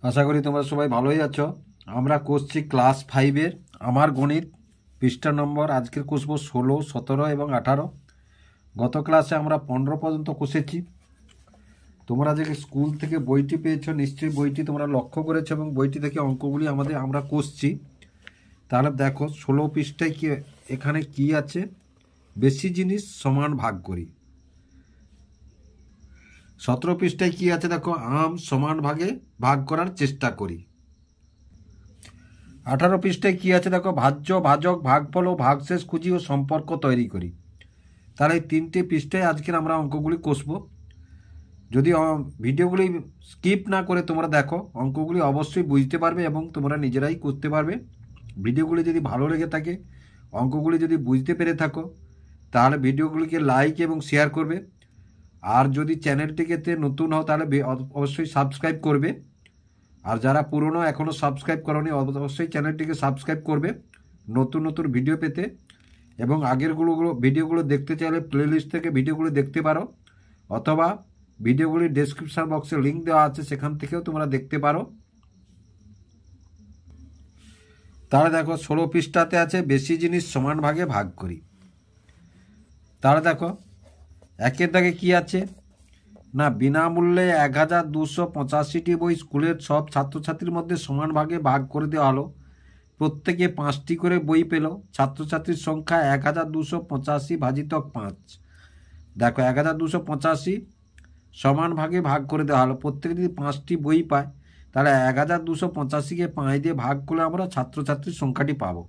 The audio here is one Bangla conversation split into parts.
আশা করি তোমরা সবাই ভালোই আছো। আমরা করছি ক্লাস 5-এর আমার গণিত পৃষ্ঠা নম্বর। আজকের কষবো 16, 17 এবং 18। গত ক্লাসে আমরা 15 পর্যন্ত কষেছি। তোমরা যে স্কুল থেকে বইটি পেয়েছো, নিশ্চয়ই বইটি তোমরা লক্ষ্য করেছো এবং বইটি থেকে অঙ্কগুলি আমরা কষছি। তাহলে দেখো 16 পৃষ্ঠায় কি এখানে কি আছে, বেশি জিনিস সমান ভাগ করি। 17 পৃষ্ঠায় কি আছে দেখো, আম সমান ভাগে ভাগ করার চেষ্টা করি। 18 পৃষ্ঠায় কি আছে দেখো, ভাজ্য, ভাজক, ভাগফল ও ভাগশেষ খুঁজি ও সম্পর্ক তৈরি করি। তাহলে এই 3টে পৃষ্ঠায় আজকের আমরা অঙ্কগুলি কষবো। যদি ভিডিওগুলি স্কিপ না করে তোমরা দেখো, অঙ্কগুলি অবশ্যই বুঝতে পারবে এবং তোমরা নিজেরাই করতে পারবে। ভিডিওগুলি যদি ভালো লেগে থাকে, অঙ্কগুলি যদি বুঝতে পেরে থাকো, তাহলে ভিডিওগুলিকে লাইক এবং শেয়ার করবে। আর যদি চ্যানেলটিকে নতুন হও তাহলে অবশ্যই সাবস্ক্রাইব করবে। আর যারা পুরনো এখনও সাবস্ক্রাইব করোনি, অবশ্যই চ্যানেলটিকে সাবস্ক্রাইব করবে নতুন নতুন ভিডিও পেতে। এবং ভিডিওগুলো দেখতে চাইলে প্লেলিস্ট থেকে ভিডিওগুলো দেখতে পারো, অথবা ভিডিওগুলির ডেসক্রিপশন বক্সে লিঙ্ক দেওয়া আছে, সেখান থেকেও তোমরা দেখতে পারো। তাহলে দেখো 16 পৃষ্ঠাতে আছে বেশি জিনিস সমান ভাগে ভাগ করি। তাহলে দেখো একের দাগে কি আছে না, বিনামূল্যে 1285টি বই স্কুলের সব ছাত্রছাত্রীর মধ্যে সমান ভাগে ভাগ করে দেওয়া হলো। প্রত্যেকে 5টি করে বই পেল। ছাত্রছাত্রীর সংখ্যা 1285 ভাজিতক 5। দেখো 1285 সমান ভাগে ভাগ করে দেওয়া হলো। প্রত্যেকে যদি 5টি বই পায়, তাহলে 1285কে 5 দিয়ে ভাগ করলে আমরা ছাত্রছাত্রীর সংখ্যাটি পাবো।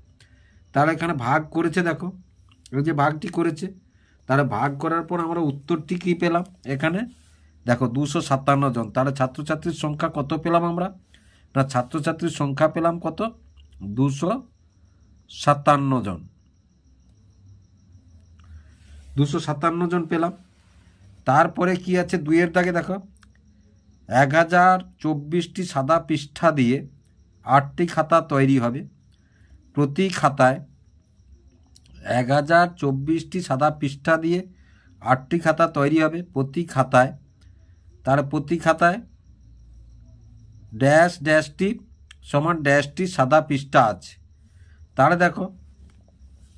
তাহলে এখানে ভাগ করেছে, দেখো এই যে ভাগটি করেছে। তাহলে ভাগ করার পর আমরা উত্তরটি কী পেলাম, এখানে দেখো 257 জন। তাহলে ছাত্রছাত্রীর সংখ্যা কত পেলাম আমরা, না ছাত্রছাত্রীর সংখ্যা পেলাম কত, 257 জন। 257 জন পেলাম। তারপরে কি আছে, 2-এর দাগে দেখো 1024টি সাদা পৃষ্ঠা দিয়ে 8টি খাতা তৈরি হবে। প্রতি খাতায় 1024টি সাদা পৃষ্ঠা দিয়ে 8টি খাতা তৈরি হবে। প্রতি খাতায়, তাহলে প্রতি খাতায় ড্যাশ ড্যাশটি সমান ড্যাশটি সাদা পৃষ্ঠা আছে। তাহলে দেখো,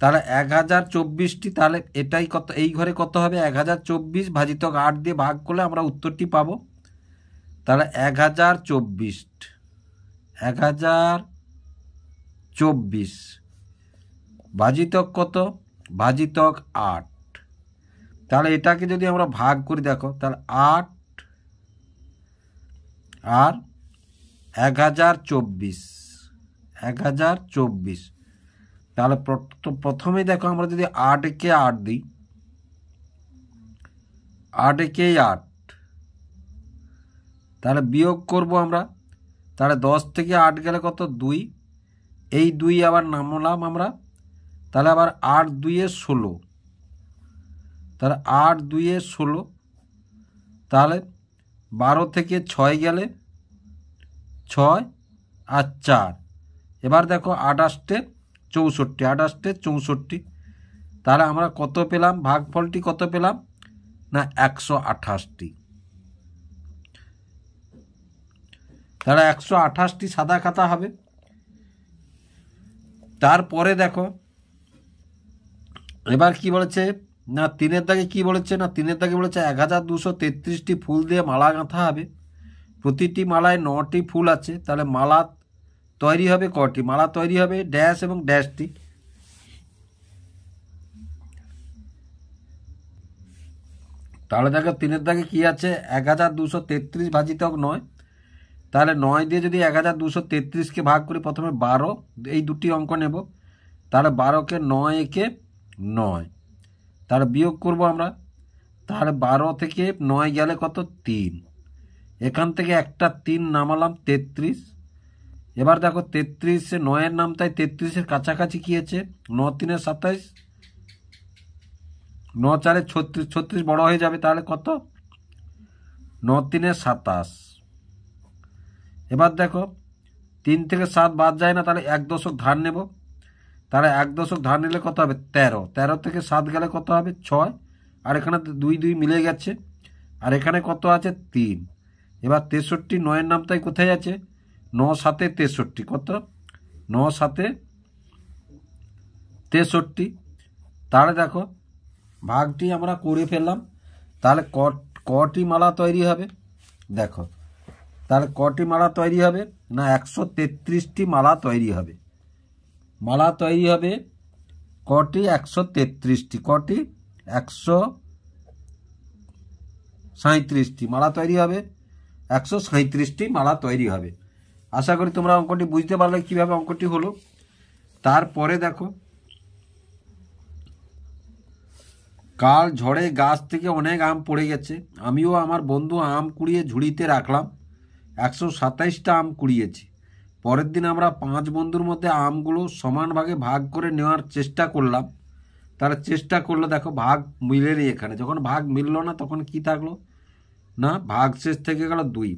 তাহলে 1024টি, তাহলে এটাই কত, এই ঘরে কত হবে, 1024 ভাজিতক 8 দিয়ে ভাগ করলে আমরা উত্তরটি পাবো। তাহলে 1024 ভাজিতক কত, ভাজিতক 8। তাহলে এটাকে যদি আমরা ভাগ করি, দেখো তাহলে 8 আর 1024। তাহলে প্রথমেই দেখো আমরা যদি 8-কে 8 দিই, 8-কে 8, তাহলে বিয়োগ করব আমরা। তাহলে 10 থেকে 8 গেলে কত, 2। এই 2 আবার নামলাম আমরা। তাহলে আবার 8 2-এ 16। তাহলে 8 2-এ 16। তাহলে 12 থেকে 6 গেলে 6 আর 4। এবার দেখো 28-এ 64, 28-এ 64। তাহলে আমরা কত পেলাম, ভাগফলটি কত পেলাম, না 128টি। তাহলে 128টি সাদা খাতা হবে। তারপরে দেখো এবার কি বলেছে, না 3-এর দাগে কি বলেছে, না 3-এর দাগে বলেছে 1233টি ফুল দিয়ে মালা গাঁথা হবে। প্রতিটি মালায় 9টি ফুল আছে। তাহলে মালা তৈরি হবে কটি, মালা তৈরি হবে ড্যাশ এবং ড্যাশটি। তাহলে দেখো 3-এর দাগে কি আছে, 1233 ভাজিতক 9। তাহলে 9 দিয়ে যদি 1233কে ভাগ করি, প্রথমে 12, এই দুটি অঙ্ক নেব। তাহলে 12-কে 9 একে 9। তাহলে বিয়োগ করব আমরা। তাহলে 12 থেকে 9 গেলে কত, 3। এখান থেকে একটা 3 নামালাম, 33। এবার দেখো 33-এ 9-এর নাম, তাই 33-এর কাছাকাছি কি আছে, 9 3-এ 27, 9 4-এ 36, 36 বড় হয়ে যাবে। তাহলে কত, 9 3-এ 27। এবার দেখো 3 থেকে 7 বাদ যায় না, তাহলে 1 দশক ধার নেব। তাহলে 1 দশক ধার নিলে কত হবে, 13। 13 থেকে 7 গেলে কত হবে, 6। আর এখানে 2 2 মিলে গেছে। আর এখানে কত আছে, 3। এবার 63, 9-এর নাম তাই কোথায় আছে, 9 7 63 কত 9 7 63। তাহলে দেখো ভাগটি আমরা করে ফেললাম। তাহলে কটি মালা তৈরি হবে দেখো, তাহলে কটি মালা তৈরি হবে না 133টি মালা তৈরি হবে। মালা তৈরি হবে কটি 133টি, কটি 137টি মালা তৈরি হবে, 137টি মালা তৈরি হবে। আশা করি তোমরা অঙ্কটি বুঝতে পারলে কিভাবে অঙ্কটি হলো। তারপরে দেখো কাল ঝড়ে গাছ থেকে অনেক আম পড়ে গেছে, আমিও আমার বন্ধু আম কুড়িয়ে ঝুড়িতে রাখলাম, 127টা আম কুড়িয়েছি। পরের দিন আমরা 5 বন্ধুর মধ্যে আমগুলো সমান ভাগে ভাগ করে নেওয়ার চেষ্টা করলাম। তারা চেষ্টা করলো, দেখো ভাগ মিলেনি এখানে, যখন ভাগ মিলল না তখন কি থাকলো না ভাগ শেষ থেকে গেল 2।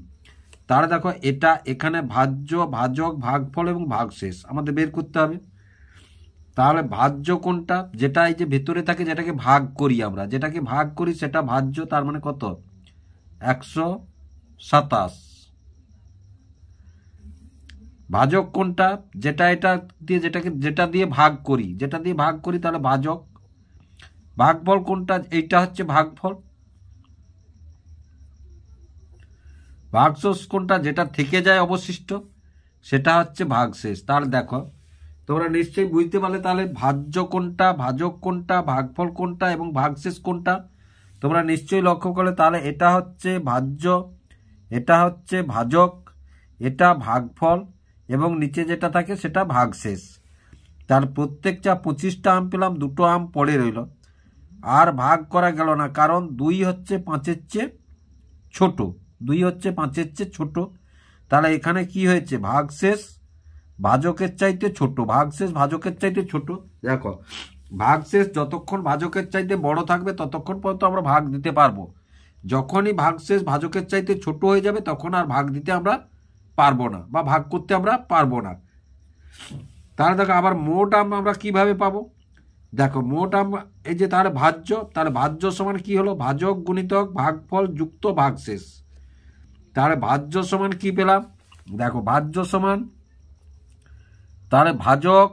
তাহলে দেখো এটা এখানে ভাজ্য, ভাজক, ভাগফল এবং ভাগশেষ আমাদের বের করতে হবে। তাহলে ভাজ্য কোনটা, যেটা এই যে ভেতরে থাকে, যেটাকে ভাগ করি আমরা, যেটাকে ভাগ করি সেটা ভাজ্য, তার মানে কত 127। ভাজক কোনটা, যেটা এটা দিয়ে যেটা দিয়ে ভাগ করি, যেটা দিয়ে ভাগ করি তাহলে ভাজক। ভাগফল কোনটা, এইটা হচ্ছে ভাগফল। ভাগশেষ কোনটা, যেটা থেকে যায় অবশিষ্ট, সেটা হচ্ছে ভাগশেষ। তাহলে দেখো তোমরা নিশ্চয়ই বুঝতে পারলে তাহলে ভাজ্য কোনটা, ভাজক কোনটা, ভাগফল কোনটা এবং ভাগশেষ কোনটা তোমরা নিশ্চয়ই লক্ষ্য করলে। তাহলে এটা হচ্ছে ভাজ্য, এটা হচ্ছে ভাজক, এটা ভাগফল এবং নিচে যেটা থাকে সেটা ভাগশেষ। তার প্রত্যেকটা 25টা আম পেলাম, 2টো আম পড়ে রইল, আর ভাগ করা গেল না, কারণ 2 হচ্ছে 5-এর চেয়ে ছোট, 2 হচ্ছে 5-এর চেয়ে ছোট। তাহলে এখানে কি হয়েছে, ভাগশেষ ভাজকের চাইতে ছোট, ভাগশেষ ভাজকের চাইতে ছোট। দেখো ভাগশেষ যতক্ষণ ভাজকের চাইতে বড় থাকবে ততক্ষণ পর্যন্ত আমরা ভাগ দিতে পারবো, যখনই ভাগশেষ ভাজকের চাইতে ছোট হয়ে যাবে তখন আর ভাগ দিতে আমরা পারবো না বা ভাগ করতে আমরা পারবো না। তাহলে দেখো আবার মোট আম আমরা কিভাবে পাবো, দেখো মোট আম এই যে তাহলে ভাজ্য, তাহলে ভাজ্য সমান কি হলো, ভাজক গুণিতক ভাগফল যুক্ত ভাগশেষ। তাহলে ভাজ্য সমান কি পেলাম, দেখো ভাজ্য সমান তাহলে ভাজক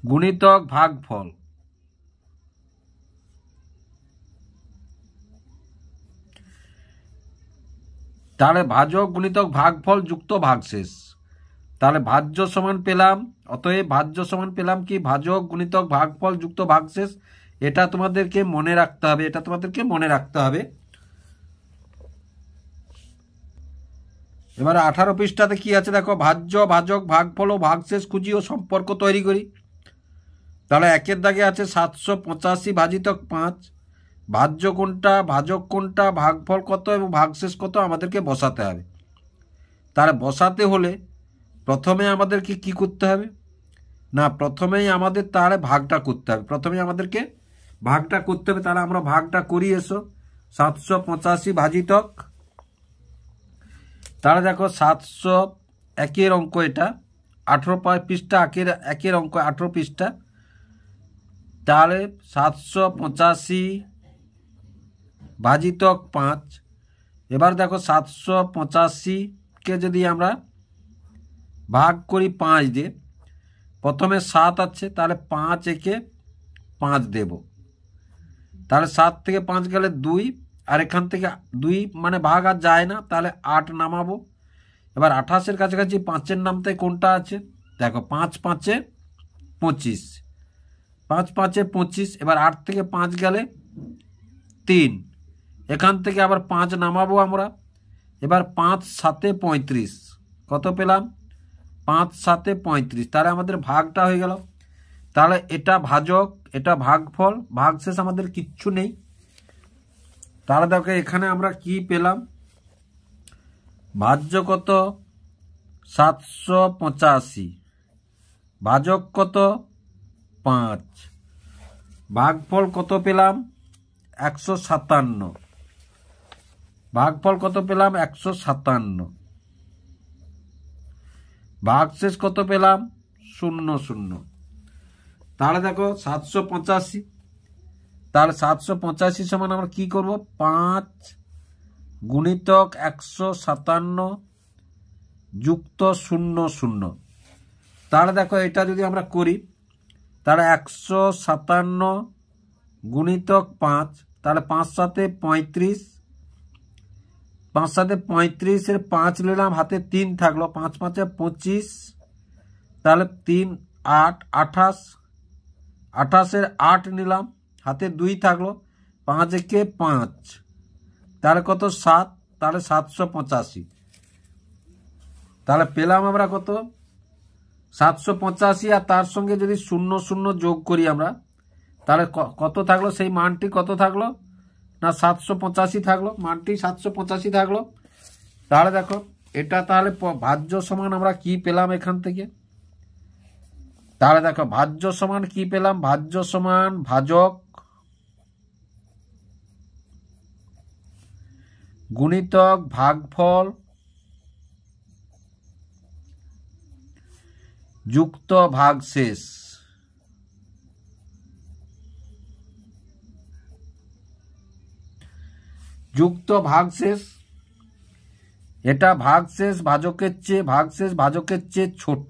গুণিতক ভাগফল, তাহলে ভাজক গুণিতক ভাগফল যুক্ত ভাগশেষ। তাহলে ভাজ্য সমান পেলাম, অতএব ভাজ্য সমান পেলাম কি, ভাজক গুণিতক ভাগফল যুক্ত ভাগশেষ। এটা তোমাদেরকে মনে রাখতে হবে, এটা তোমাদেরকে মনে রাখতে হবে। এবারে 18 পৃষ্ঠাতে কি আছে দেখো, ভাজ্য, ভাজক, ভাগফল ও ভাগশেষ খুঁজি ও সম্পর্ক তৈরি করি। তাহলে 1-এর দাগে আছে 785 ভাজিতক 5, ভাজ্য কোনটা, ভাজক কোনটা, ভাগফল কত এবং ভাগশেষ কত আমাদেরকে বসাতে হবে। তাহলে বসাতে হলে প্রথমে আমাদেরকে কি করতে হবে না, প্রথমেই আমাদের তাহলে ভাগটা করতে হবে, প্রথমেই আমাদেরকে ভাগটা করতে হবে। তাহলে আমরা ভাগটা করি, এসো 785 ভাজিতক, তাহলে দেখো 701-এর অঙ্ক, এটা 18 পৃষ্ঠা, একের অঙ্ক 18 পৃষ্ঠা। তাহলে 785 ভাজিতক 5। এবার দেখো 785-কে যদি আমরা ভাগ করি 5 দিয়ে, প্রথমে 7 আছে, তাহলে 5 একে 5 দেব, তাহলে 7 থেকে 5 গেলে 2, আর এখান থেকে 2 মানে ভাগ আর যায় না, তাহলে 8 নামাবো। এবার 28-এর কাছাকাছি 5-এর নামতে কোনটা আছে, দেখো 5 5-এ 25, 5 5-এ 25। এবার 8 থেকে 5 গেলে 3, এখান থেকে আবার 5 নামাবো আমরা। এবার 5 7-এ 35, কত পেলাম 5 7-এ 35, তাহলে আমাদের ভাগটা হয়ে গেল। তাহলে এটা ভাজক, এটা ভাগফল, ভাগশেষ আমাদের কিচ্ছু নেই। তাহলে দেখো এখানে আমরা কি পেলাম, ভাজ্য কত 785, ভাজক কত 5, ভাগফল কত পেলাম 157, ভাগফল কত পেলাম 157, ভাগশেষ কত পেলাম 0 0। তাহলে দেখো 785, তাহলে 785 সমান আমরা কি করব, 5 গুণিতক 157 যুক্ত 00। তাহলে দেখো এটা যদি আমরা করি তাহলে 157 গুণিতক 5, তাহলে 5 সাথে 35, 5 সাথে 35 এর 5 নিলাম, হাতে 3 থাকলো, 5 5 25, তাহলে 3 8 28, 28 এর 8 নিলাম, হাতে 2 থাকলো, 5 একে 5, তাহলে কত 7, তাহলে 785। তাহলে পেলাম আমরা কত 785, আর তার সঙ্গে যদি 00 যোগ করি আমরা তাহলে কত থাকলো, সেই মানটি কত থাকলো না 785 থাকলো, মানটি 785 থাকলো। তাহলে দেখো এটা তাহলে ভাজ্য সমান আমরা কি পেলাম এখান থেকে, তাহলে দেখো ভাজ্য সমান কি পেলাম, ভাজ্য সমান ভাজক গুণিতক ভাগফল যুক্ত ভাগশেষ। যুক্ত ভাগশেষ, এটা ভাগশেষ ভাজকের চেয়ে ছোট।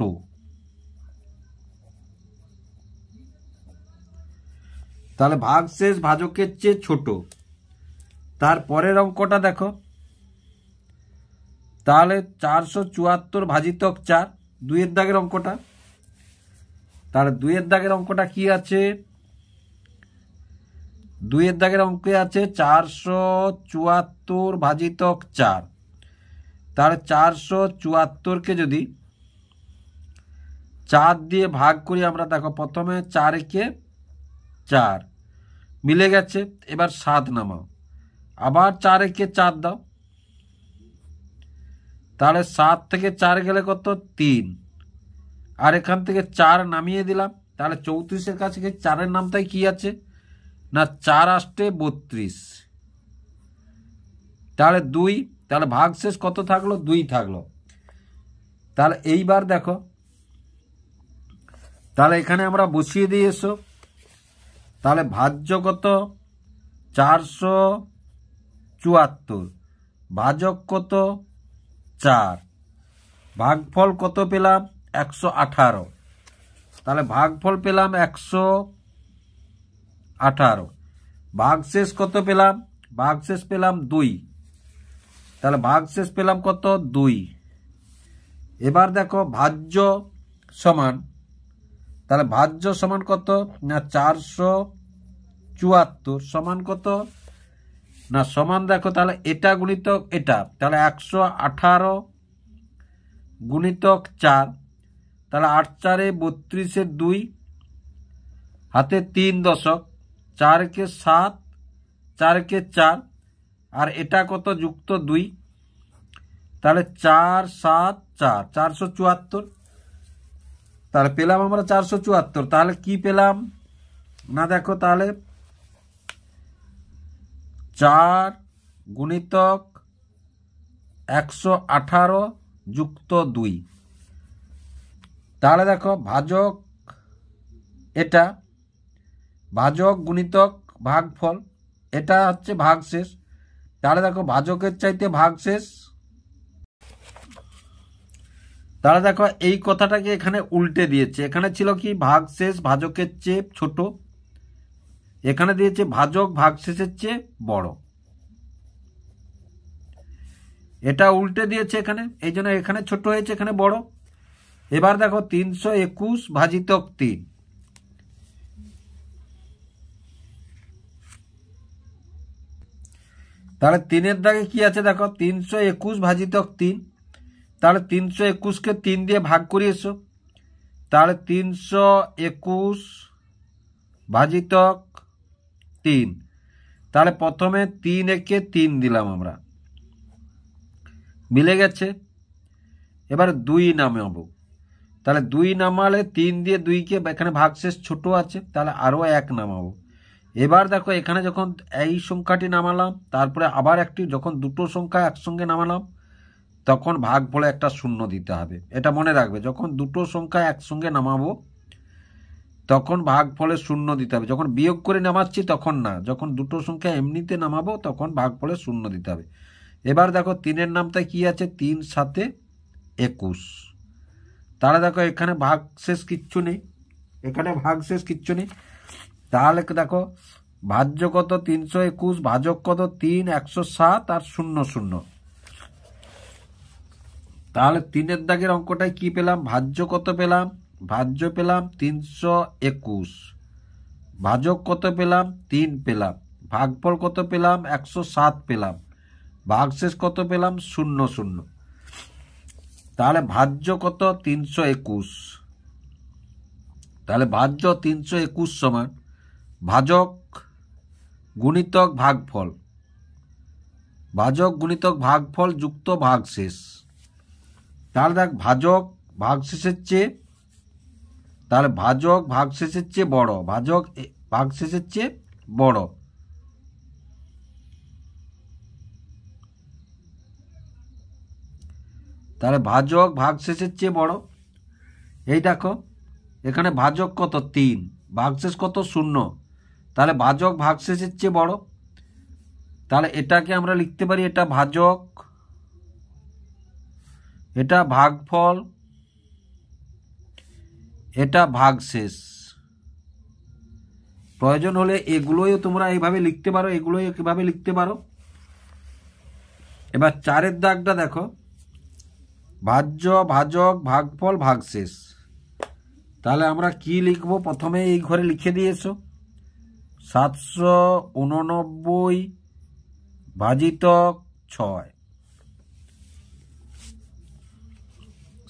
তাহলে ভাগশেষ ভাজকের চেয়ে ছোট। তারপরের অঙ্কটা দেখো, তাহলে 474 ভাজিতক 4, 2 দাগের অঙ্কটা। তাহলে 2 দাগের অঙ্কটা কি আছে, 2 দাগের অঙ্কে আছে 474 ভাজিতক 4। তাহলে 474কে যদি 4 দিয়ে ভাগ করি আমরা, দেখো প্রথমে 4 কে 4 মিলে গেছে, এবার 7 নামাও, আবার 4 কে 4 দাও, তাহলে 7 থেকে 4 গেলে কত 3, আর এখান থেকে 4 নামিয়ে দিলাম, তাহলে 34-এর কাছে 4-এর নামটাই কি আছে না 4 8 32, তাহলে 2, তাহলে ভাগশেষ কত থাকলো 2 থাকলো। তাহলে এইবার দেখো, তাহলে এখানে আমরা বসিয়ে দিয়ে এসো, তাহলে ভাজ্য কত 474, ভাজক কত 4, ভাগফল কত পেলাম 118, তাহলে ভাগফল পেলাম 118, ভাগশেষ কত পেলাম, ভাগশেষ পেলাম 2, তাহলে ভাগশেষ পেলাম কত 2। এবার দেখো ভাজ্য সমান, তাহলে ভাজ্য সমান কত না 474 সমান কত না সমান, দেখো তাহলে এটা গুণিতক এটা, তাহলে 118 গুণিতক 4, তাহলে 8 4 32 2, হাতে 3 দশক, 4 কে 7, 4 কে 4, আর এটা কত যুক্ত 2, তাহলে 4 7 4 474। তাহলে পেলাম আমরা 474। তাহলে কি পেলাম না দেখো, তাহলে 4 গুণিতক 118 যুক্ত 2, তাহলে দেখো ভাজক এটা, ভাজক গুণিতক ভাগফল, এটা হচ্ছে ভাগশেষ। তাহলে দেখো ভাজকের চাইতে ভাগশেষ, তাহলে দেখো এই কথাটাকে এখানে উল্টে দিয়েছে, এখানে ছিল কি ভাগশেষ ভাজকের চেয়ে ছোট, এখানে দিয়েছে ভাজক ভাগশেষের চেয়ে বড়, এটা উল্টে দিয়েছে এখানে, এই জন্য এখানে ছোট হয়েছে এখানে বড়। এবার দেখো 321 ভাজিতক 3, তাহলে 3-এর দাগে কি আছে দেখো 321 ভাজিতক 3, তাহলে 321কে 3 দিয়ে ভাগ করে এসো, তাহলে 321 ভাজিতক 3, তাহলে প্রথমে 3 একে 3 দিলাম আমরা, মিলে গেছে, এবার 2 নামাবো, তাহলে 2 নামালে 3 দিয়ে 2কে, এখানে ভাগশেষ ছোট আছে, তাহলে আরও 1 নামাবো। এবার দেখো এখানে যখন এই সংখ্যাটি নামালাম, তারপরে আবার একটি, যখন দুটো সংখ্যা একসঙ্গে নামালাম তখন ভাগফলে একটা শূন্য দিতে হবে, এটা মনে রাখবে, যখন দুটো সংখ্যা একসঙ্গে নামাবো তখন ভাগফলে শূন্য দিতে হবে। যখন বিয়োগ করে নামাচ্ছি তখন না, যখন দুটো সংখ্যা এমনিতে নামাবো তখন ভাগফলে শূন্য দিতে হবে। এবার দেখো 3-এর নামটা কি আছে, 3 7 21। তাহলে দেখো এখানে ভাগশেষ কিচ্ছু নেই, এখানে ভাগশেষ কিচ্ছু নেই। তাহলে দেখো ভাজ্য কত 321, ভাজক কত 3, 107 আর 0 0। তাহলে 3-এর দাগের অঙ্কটায় কি পেলাম, ভাজ্য কত পেলাম, ভাজ্য পেলাম 321, ভাজক কত পেলাম 3 পেলাম, ভাগফল কত পেলাম 107 পেলাম, ভাগশেষ কত পেলাম 0 0। তাহলে ভাজ্য কত 321, তাহলে ভাজ্য 321 সমান ভাজক গুণিতক ভাগফল, ভাজক গুণিতক ভাগফল যুক্ত ভাগশেষ। তাহলে দেখ ভাজক ভাগশেষের চেয়ে, তাহলে ভাজক ভাগশেষের চেয়ে বড়, ভাজক ভাগশেষের চেয়ে বড়। তাহলে ভাজক ভাগশেষের চেয়ে বড়। এই দেখো এখানে ভাজক কত 3, ভাগশেষ কত 0, তাহলে ভাজক ভাগশেষের চেয়ে বড়। তাহলে এটাকে আমরা লিখতে পারি, এটা ভাজক, এটা ভাগফল, এটা ভাগশেষ। প্রয়োজন হলে এগুলোই তোমরা এইভাবে লিখতে পারো, এগুলোই কিভাবে লিখতে পারো। এবার 4-এর দাগটা দেখো, ভাজ্য ভাজক ভাগফল ভাগশেষ। তাহলে আমরা কি লিখব, প্রথমে এই ঘরে লিখে দিয়েছো 789 ভাজিতক 6,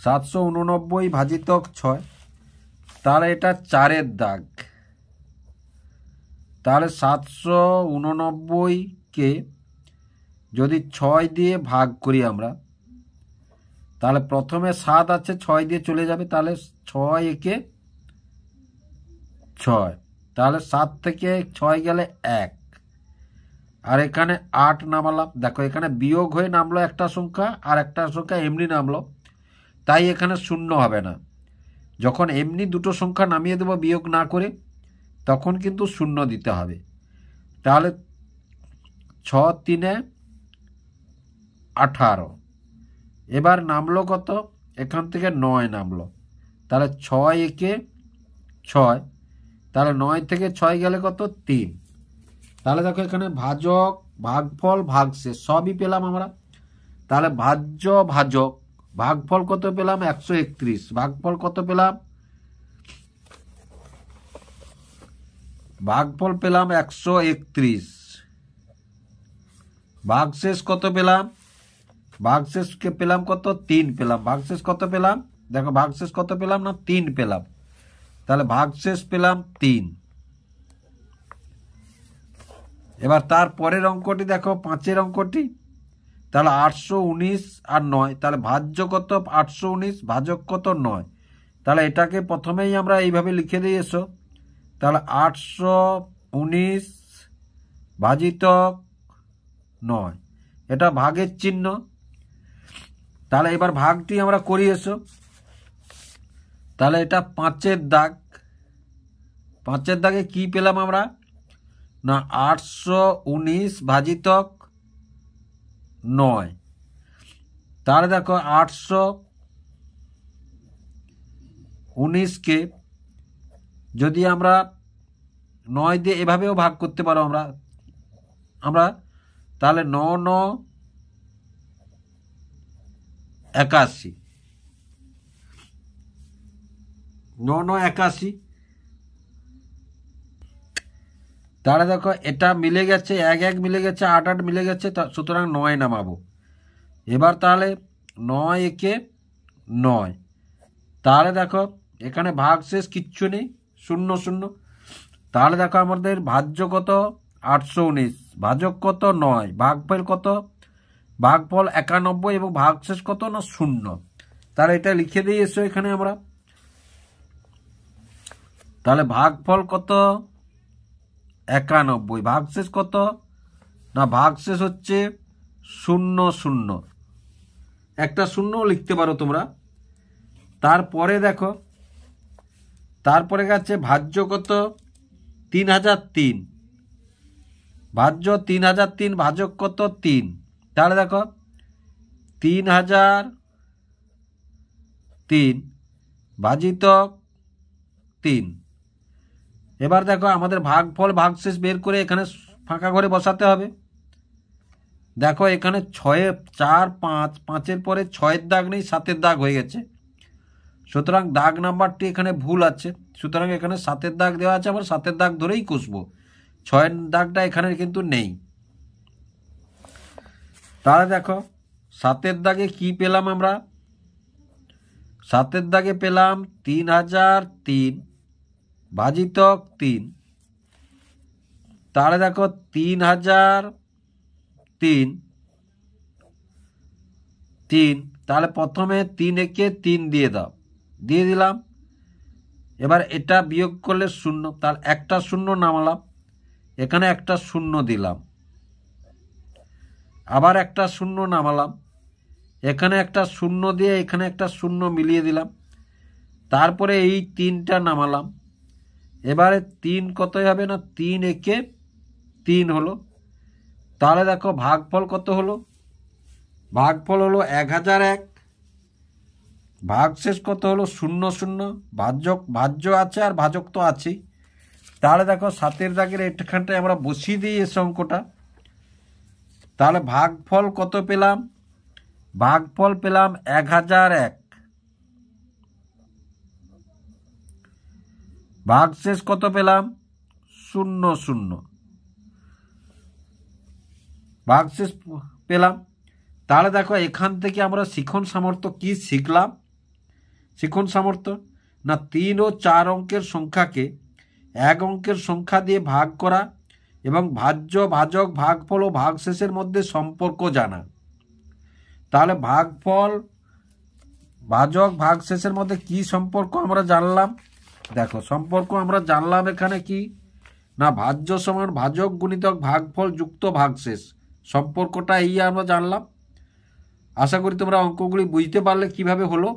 789 ভাজিতক 6। তাহলে এটা 4-এর দাগ। তাহলে 789কে যদি 6 দিয়ে ভাগ করি আমরা, তাহলে প্রথমে 7 আছে 6 দিয়ে চলে যাবে, তাহলে 6 একে 6, তাহলে 7 থেকে 6 গেলে 1, আর এখানে 8 নামালাম। দেখো এখানে বিয়োগ হয়ে নামলো একটা সংখ্যা, আর একটা সংখ্যা এমনি নামলো, তাই এখানে শূন্য হবে না। যখন এমনি দুটো সংখ্যা নামিয়ে দেবো বিয়োগ না করে, তখন কিন্তু শূন্য দিতে হবে। তাহলে 6 3 18, এবার নামলো কত, এখান থেকে 9 নামলো, তাহলে 6 একে 6, তাহলে 9 থেকে 6 গেলে কত 3। তাহলে দেখো এখানে ভাজক ভাগফল ভাগশেষ সবই পেলাম আমরা। তাহলে ভাজ্য ভাজক ভাগফল কত পেলাম 131, ভাগফল কত পেলাম, ভাগফল পেলাম 131, ভাগশেষ কত পেলাম, ভাগশেষকে পেলাম কত 3 পেলাম, ভাগশেষ কত পেলাম, দেখো ভাগশেষ কত পেলাম না 3 পেলাম, তাহলে ভাগশেষ পেলাম 3। এবার তার পরের অঙ্কটি দেখো 5-এর অঙ্কটি, তাহলে 819 আর 9, তাহলে ভাজ্য কত 819, ভাজক কত 9। তাহলে এটাকে প্রথমেই আমরা এইভাবে লিখে দিয়ে এসো, তাহলে 819 ভাজিতক 9, এটা ভাগের চিহ্ন। তাহলে এবার ভাগটি আমরা করি এসো। তাহলে এটা 5-এর দাগ, 5-এর দাগে কি পেলাম আমরা না 819 ভাজিতক 9। তাহলে দেখো 819কে যদি আমরা 9 দিয়ে এভাবেও ভাগ করতে পারো আমরা তাহলে 9 9 81, 9 9 81। তাহলে দেখো এটা মিলে গেছে, 1 1 মিলে গেছে, 8 8 মিলে গেছে, সুতরাং 9 নামাবো। এবার তাহলে 9 একে 9, তাহলে দেখো এখানে ভাগশেষ কিচ্ছু নেই, 0 0। তাহলে দেখো আমাদের ভাজ্য কত 819, ভাজক কত 9, ভাগফল কত, ভাগফল 91 এবং ভাগশেষ কত না 0। তাহলে এটা লিখে দিয়ে এসো এখানে আমরা। তাহলে ভাগফল কত 91, ভাগশেষ কত না, ভাগশেষ হচ্ছে 0 0, একটা 0 লিখতে পারো তোমরা। তারপরে দেখো তারপরে গেছে ভাজ্য কত 3003, ভাজ্য 3003, ভাজক কত 3। তাহলে দেখো 3003 ভাজিতক 3। এবার দেখো আমাদের ভাগফল ভাগশেষ বের করে এখানে ফাঁকা ঘরে বসাতে হবে। দেখো এখানে 6 4 5, 5-এর পরে 6-এর দাগ নেই, 7-এর দাগ হয়ে গেছে, সুতরাং দাগ নাম্বারটি এখানে ভুল আছে। সুতরাং এখানে 7-এর দাগ দেওয়া আছে, আবার 7-এর দাগ ধরেই কষবো, 6-এর দাগটা এখানে কিন্তু নেই। তাহলে দেখো 7-এর দাগে কি পেলাম আমরা, 7-এর দাগে পেলাম 3003 ভাজিতক 3। তাহলে দেখো 3003, তাহলে প্রথমে 3 একে 3 দিয়ে দাও, দিয়ে দিলাম। এবার এটা বিয়োগ করলে 0, তার একটা 0 নামালাম, এখানে একটা 0 দিলাম, আবার একটা 0 নামালাম, এখানে একটা 0 দিয়ে এখানে একটা 0 মিলিয়ে দিলাম, তারপরে এই 3টা নামালাম। এবারে 3 কতই হবে না 3 একে 3 হলো। তাহলে দেখো ভাগফল কত হলো, ভাগফল হলো 1001, ভাগশেষ কত হলো 00, ভাজ্য আছে আর ভাজক তো আছেই। তাহলে দেখো 7-এর দাগের এখানটায় আমরা বসিয়ে দিই এসে অঙ্কটা। তাহলে ভাগফল কত পেলাম, ভাগফল পেলাম 1001, ভাগশেষ কত পেলাম 00, ভাগশেষ পেলাম। তাহলে দেখো এখান থেকে আমরা শিখন সামর্থ্য কি শিখলাম, শিখন সামর্থ্য না 3 ও 4 অঙ্কের সংখ্যাকে 1 অঙ্কের সংখ্যা দিয়ে ভাগ করা এবং ভাজ্য ভাজক ভাগফল ও ভাগশেষের মধ্যে সম্পর্ক জানা। তাহলে ভাগফল ভাজক ভাগশেষের মধ্যে কি সম্পর্ক আমরা জানলাম, দেখো সম্পর্ক আমরা জানলাম এখানে কি না ভাজ্য সমান ভাজক গুণিতক ভাগফল যুক্ত ভাগশেষ, সম্পর্কটা এই আমরা জানলাম। আশা করি তোমরা অঙ্কগুলি বুঝতে পারলে কিভাবে হলো।